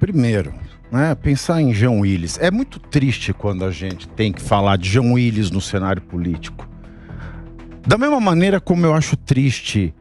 primeiro, né, pensar em Jean Willis. É muito triste quando a gente tem que falar de Jean Willis no cenário político. Da mesma maneira como eu acho triste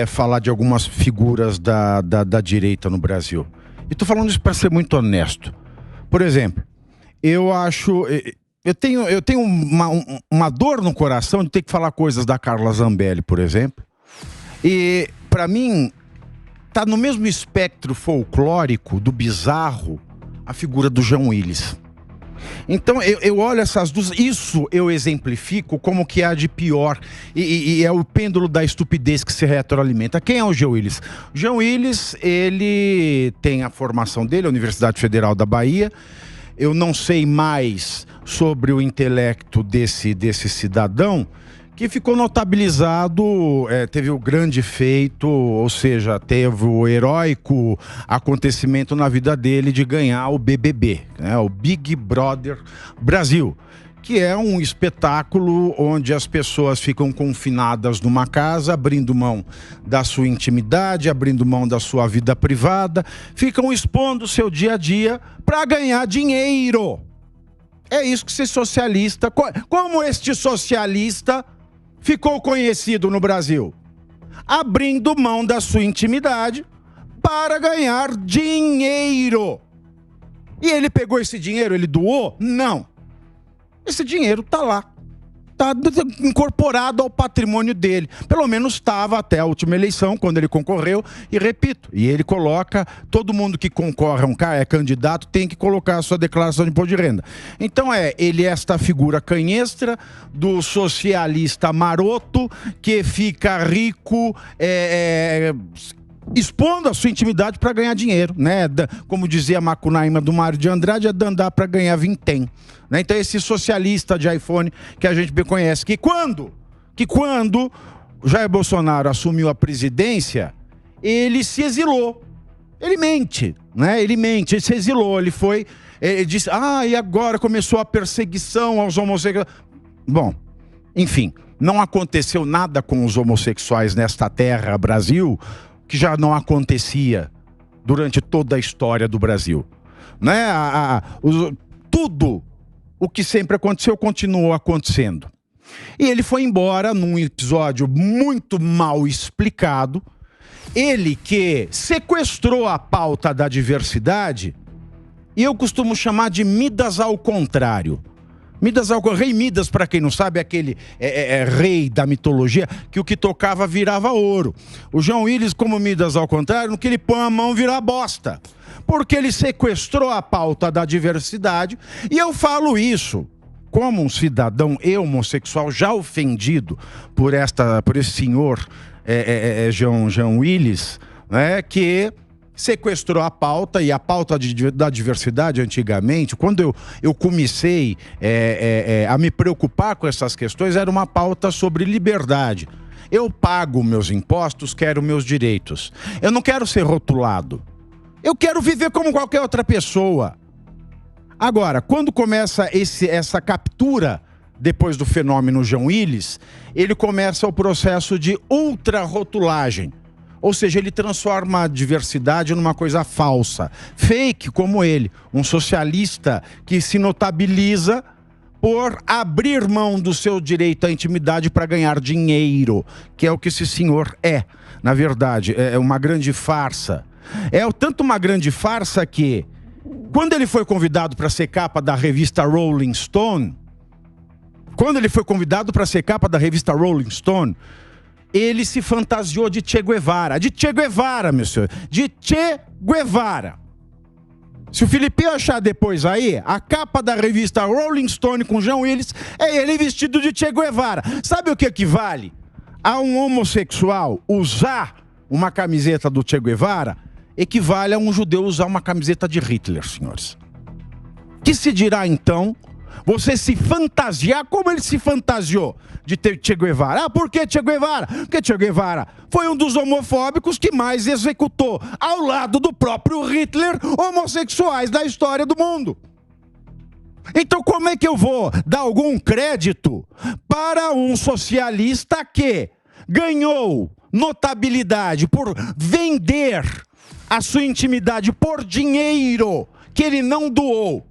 falar de algumas figuras da direita no Brasil. E estou falando isso para ser muito honesto. Por exemplo, eu tenho uma dor no coração de ter que falar coisas da Carla Zambelli, por exemplo. E, para mim, tá no mesmo espectro folclórico do bizarro a figura do Jean Willis. Então eu olho essas duas, isso eu exemplifico como que há de pior, e é o pêndulo da estupidez que se retroalimenta. Quem é o Jean Willis? O Jean Willis, ele tem a formação dele, a Universidade Federal da Bahia. Eu não sei mais sobre o intelecto desse cidadão, que ficou notabilizado, teve o grande feito, ou seja, teve o heróico acontecimento na vida dele de ganhar o BBB, né, o Big Brother Brasil, que é um espetáculo onde as pessoas ficam confinadas numa casa, abrindo mão da sua intimidade, abrindo mão da sua vida privada, ficam expondo o seu dia a dia para ganhar dinheiro. É isso que ser socialista... Como este socialista ficou conhecido no Brasil? Abrindo mão da sua intimidade para ganhar dinheiro. E ele pegou esse dinheiro, ele doou? Não. Esse dinheiro está lá. Está incorporado ao patrimônio dele. Pelo menos estava até a última eleição, quando ele concorreu. E repito, e ele coloca, todo mundo que concorre é candidato, tem que colocar a sua declaração de imposto de renda. Então ele é esta figura canhestra do socialista maroto que fica rico, expondo a sua intimidade para ganhar dinheiro, né? Como dizia Macunaíma do Mário de Andrade, é dandar para ganhar vintém. Né? Então esse socialista de iPhone que a gente bem conhece, que quando Jair Bolsonaro assumiu a presidência, ele se exilou. Ele mente, né? Ele se exilou, ele disse, e agora começou a perseguição aos homossexuais. Bom, enfim, não aconteceu nada com os homossexuais nesta terra, Brasil, que já não acontecia durante toda a história do Brasil, né? Tudo o que sempre aconteceu continuou acontecendo. E ele foi embora num episódio muito mal explicado. Ele que sequestrou a pauta da diversidade, e eu costumo chamar de Midas ao contrário. Rei Midas, para quem não sabe, é aquele rei da mitologia que o que tocava virava ouro. O Jean Willis, como Midas ao contrário, no que ele põe a mão vira bosta. Porque ele sequestrou a pauta da diversidade. E eu falo isso como um cidadão homossexual já ofendido por esse senhor Jean Willis, né, que sequestrou a pauta. E a pauta da diversidade, antigamente, quando eu comecei a me preocupar com essas questões, era uma pauta sobre liberdade. Eu pago meus impostos, quero meus direitos. Eu não quero ser rotulado. Eu quero viver como qualquer outra pessoa. Agora, quando começa essa captura, depois do fenômeno Jean Willis, ele começa o processo de ultra-rotulagem. Ou seja, ele transforma a diversidade numa coisa falsa, fake como ele, um socialista que se notabiliza por abrir mão do seu direito à intimidade para ganhar dinheiro, que é o que esse senhor é. Na verdade, é uma grande farsa. É tanto uma grande farsa que, quando ele foi convidado para ser capa da revista Rolling Stone, ele se fantasiou de Che Guevara. De Che Guevara, meu senhor. De Che Guevara. Se o Filipinho achar depois aí, a capa da revista Rolling Stone com Jean Willis é ele vestido de Che Guevara. Sabe o que equivale a um homossexual usar uma camiseta do Che Guevara? Equivale a um judeu usar uma camiseta de Hitler, senhores. Que se dirá, então, você se fantasiar como ele se fantasiou de ter Che Guevara? Por que Che Guevara? Porque Che Guevara foi um dos homofóbicos que mais executou, ao lado do próprio Hitler, homossexuais da história do mundo. Então como é que eu vou dar algum crédito para um socialista que ganhou notabilidade por vender a sua intimidade por dinheiro que ele não doou,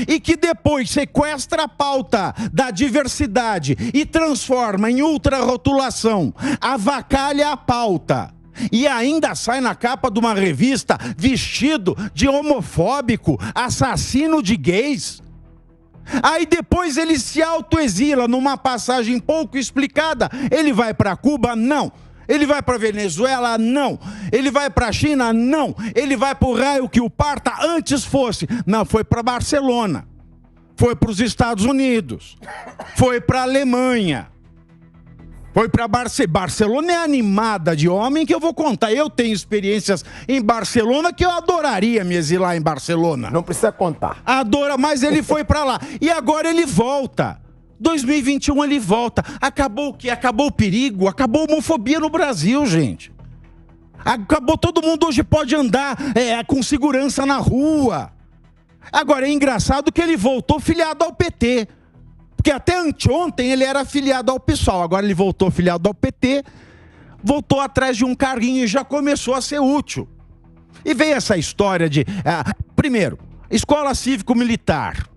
e que depois sequestra a pauta da diversidade e transforma em ultrarrotulação, avacalha a pauta e ainda sai na capa de uma revista vestido de homofóbico, assassino de gays. Aí depois ele se autoexila numa passagem pouco explicada. Ele vai para Cuba? Não. Ele vai para Venezuela? Não. Ele vai para a China? Não. Ele vai para o raio que o parta antes fosse? Não, foi para Barcelona. Foi para os Estados Unidos. Foi para a Alemanha. Foi para Barcelona é animada de homem que eu vou contar. Eu tenho experiências em Barcelona que eu adoraria me exilar em Barcelona. Não precisa contar. Adora, mas ele foi para lá. E agora ele volta. 2021 ele volta. Acabou o quê? Acabou o perigo, acabou a homofobia no Brasil, gente. Acabou, todo mundo hoje pode andar com segurança na rua. Agora é engraçado que ele voltou filiado ao PT. Porque até anteontem ele era filiado ao PSOL. Agora ele voltou filiado ao PT, voltou atrás de um carguinho e já começou a ser útil. E veio essa história de... primeiro, escola cívico-militar.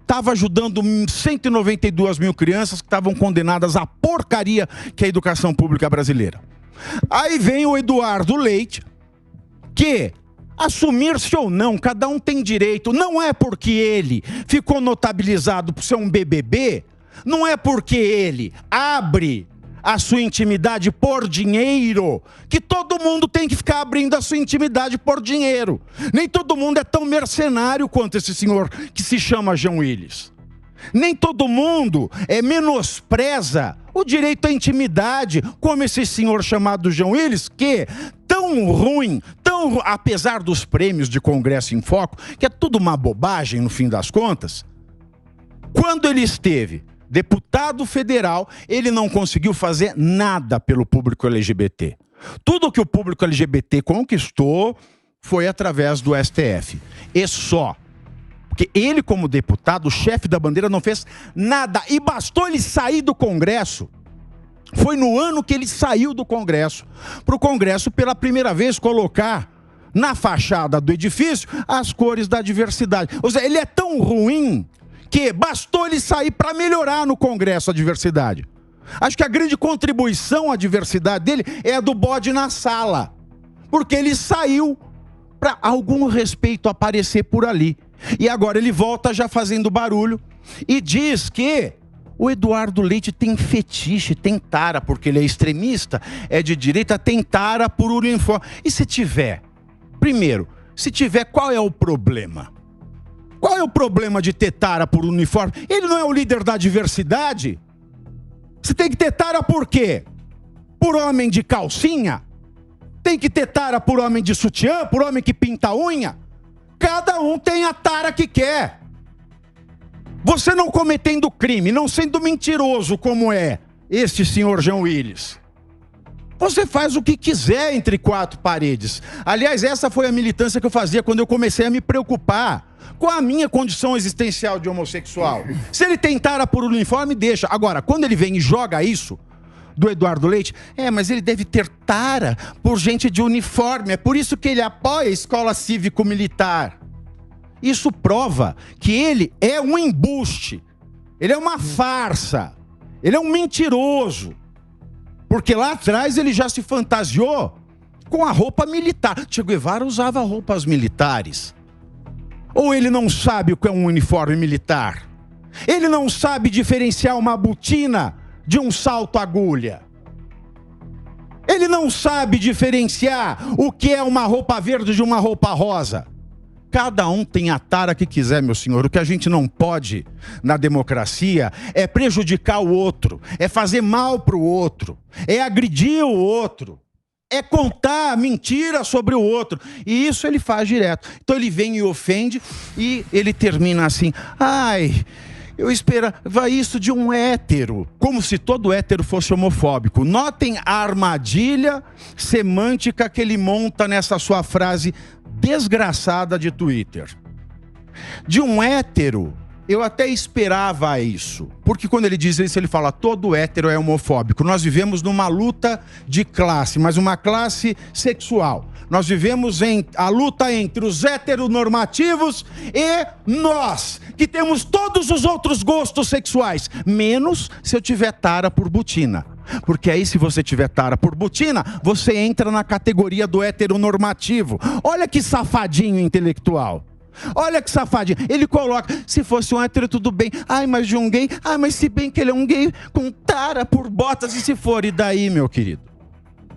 Estava ajudando 192 mil crianças que estavam condenadas à porcaria que é a educação pública brasileira. Aí vem o Eduardo Leite, que, assumir-se ou não, cada um tem direito. Não é porque ele ficou notabilizado por ser um BBB, não é porque ele abre a sua intimidade por dinheiro, que todo mundo tem que ficar abrindo a sua intimidade por dinheiro. Nem todo mundo é tão mercenário quanto esse senhor que se chama Jean Willis. Nem todo mundo menospreza o direito à intimidade, como esse senhor chamado Jean Willis, que tão ruim, apesar dos prêmios de Congresso em Foco, que é tudo uma bobagem no fim das contas, quando ele esteve deputado federal, ele não conseguiu fazer nada pelo público LGBT. Tudo que o público LGBT conquistou foi através do STF. E só. Porque ele, como deputado, o chefe da bandeira, não fez nada. E bastou ele sair do Congresso. Foi no ano que ele saiu do Congresso, para o Congresso, pela primeira vez, colocar na fachada do edifício as cores da diversidade. Ou seja, ele é tão ruim que bastou ele sair para melhorar no Congresso a diversidade. Acho que a grande contribuição à diversidade dele é a do bode na sala. Porque ele saiu para algum respeito aparecer por ali. E agora ele volta já fazendo barulho e diz que o Eduardo Leite tem fetiche, tem tara, porque ele é extremista, é de direita, tem tara por uniforme. E se tiver? Primeiro, se tiver, qual é o problema? Qual é o problema de ter tara por uniforme? Ele não é o líder da diversidade? Você tem que ter tara por quê? Por homem de calcinha? Tem que ter tara por homem de sutiã? Por homem que pinta a unha? Cada um tem a tara que quer. Você não cometendo crime, não sendo mentiroso como é este senhor Jean Willis, você faz o que quiser entre quatro paredes. Aliás, essa foi a militância que eu fazia quando eu comecei a me preocupar com a minha condição existencial de homossexual. Se ele tem tara por uniforme, deixa. Agora, quando ele vem e joga isso do Eduardo Leite, mas ele deve ter tara por gente de uniforme, é por isso que ele apoia a escola cívico-militar. Isso prova que ele é um embuste, ele é uma farsa, ele é um mentiroso, porque lá atrás ele já se fantasiou com a roupa militar. Che Guevara usava roupas militares. Ou ele não sabe o que é um uniforme militar? Ele não sabe diferenciar uma botina de um salto agulha? Ele não sabe diferenciar o que é uma roupa verde de uma roupa rosa? Cada um tem a tara que quiser, meu senhor. O que a gente não pode na democracia é prejudicar o outro, é fazer mal para o outro, é agredir o outro, é contar mentira sobre o outro. E isso ele faz direto. Então ele vem e ofende e ele termina assim: eu esperava isso de um hétero. Como se todo hétero fosse homofóbico. Notem a armadilha semântica que ele monta nessa sua frase desgraçada de Twitter. De um hétero Eu até esperava isso, porque quando ele diz isso, ele fala todo hétero é homofóbico. Nós vivemos numa luta de classe, mas uma classe sexual. Nós vivemos a luta entre os heteronormativos e nós, que temos todos os outros gostos sexuais, menos se eu tiver tara por botina. Porque aí, se você tiver tara por botina, você entra na categoria do heteronormativo. Olha que safadinho intelectual. Olha que safadinho. Ele coloca, se fosse um hétero tudo bem. Ai, mas de um gay? Ai, mas se bem que ele é um gay com tara por botas. E se for? E daí, meu querido?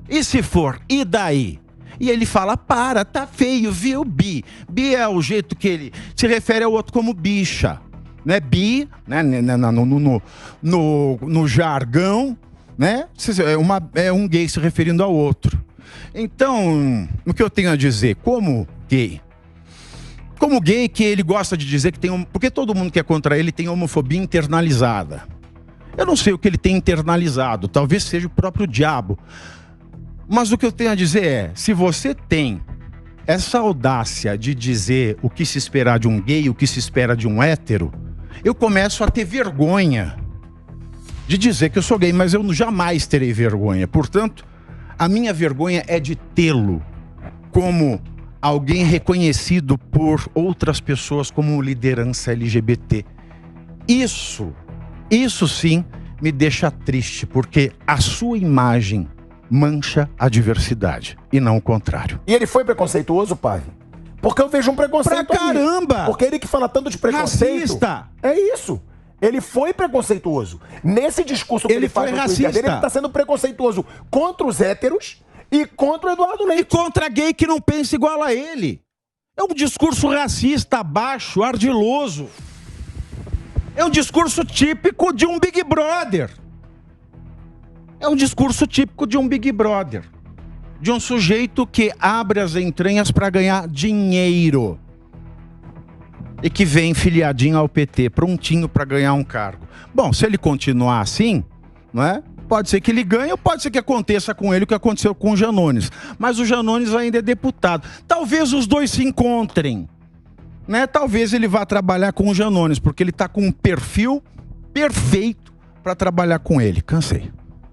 E se for? E daí? E ele fala, tá feio, viu, bi? Bi é o jeito que ele se refere ao outro como bicha. Né? Bi, né? No jargão, né? É um gay se referindo ao outro. Então, o que eu tenho a dizer? Como gay, que ele gosta de dizer que tem... Porque todo mundo que é contra ele tem homofobia internalizada. Eu não sei o que ele tem internalizado. Talvez seja o próprio diabo. Mas o que eu tenho a dizer é... Se você tem essa audácia de dizer o que se esperar de um gay, o que se espera de um hétero, eu começo a ter vergonha de dizer que eu sou gay. Mas eu jamais terei vergonha. Portanto, a minha vergonha é de tê-lo como... alguém reconhecido por outras pessoas como liderança LGBT. Isso sim me deixa triste, porque a sua imagem mancha a diversidade, e não o contrário. E ele foi preconceituoso, Pave? Porque eu vejo um preconceito pra caramba! Ali. Porque ele que fala tanto de preconceito... Racista! É isso! Ele foi preconceituoso. Nesse discurso que ele faz no Twitter dele, ele está sendo preconceituoso contra os héteros... e contra o Eduardo Leite. E contra gay que não pensa igual a ele. É um discurso racista, baixo, ardiloso. É um discurso típico de um Big Brother. É um discurso típico de um Big Brother. De um sujeito que abre as entranhas para ganhar dinheiro. E que vem filiadinho ao PT, prontinho para ganhar um cargo. Bom, se ele continuar assim, não é? Pode ser que ele ganhe ou pode ser que aconteça com ele o que aconteceu com o Janones. Mas o Janones ainda é deputado. Talvez os dois se encontrem, né? Talvez ele vá trabalhar com o Janones, porque ele está com um perfil perfeito para trabalhar com ele. Cansei.